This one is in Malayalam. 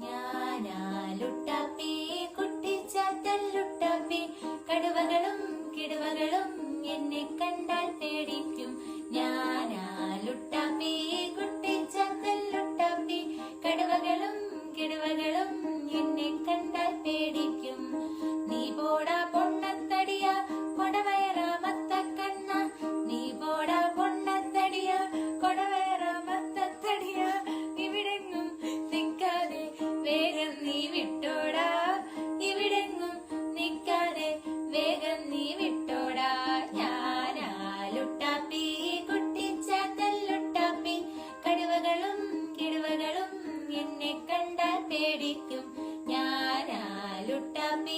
ഞാനാലുട്ടാപ്പി കുട്ടിച്ചാത്തല്ലുട്ടാപ്പി കടുവകളും കിടുവകളും എന്നെ കണ്ടാൽ പേടിക്കും. ഞാനാലുട്ടാപ്പി കുട്ടിച്ചാത്തല്ലുട്ടാപ്പി കടുവകളും കിടുവകളും എന്നെ കണ്ടാൽ പേടിക്കും. നീ പോടാ പൊണ്ണത്തടിയ കൊടവയറാമത്ത കണ്ണ, നീ പോടാ പൊണ്ണത്തടിയ കൊടവയറാമത്തടിയ, ഇവിടെങ്ങും നിൽക്കാതെ വേഗം നീ വിട്ടോടാ, ഇവിടെങ്ങും നിൽക്കാതെ വേഗം നീ വിട്ടോടാ. ഞാനാലുട്ടാപ്പി കുട്ടിച്ചാത്തല്ലുട്ടാപ്പി കടുവകളും കിടുവകളും എന്നെ കണ്ടാൽ പേടിക്കും. ഞാനാലുട്ടാപ്പി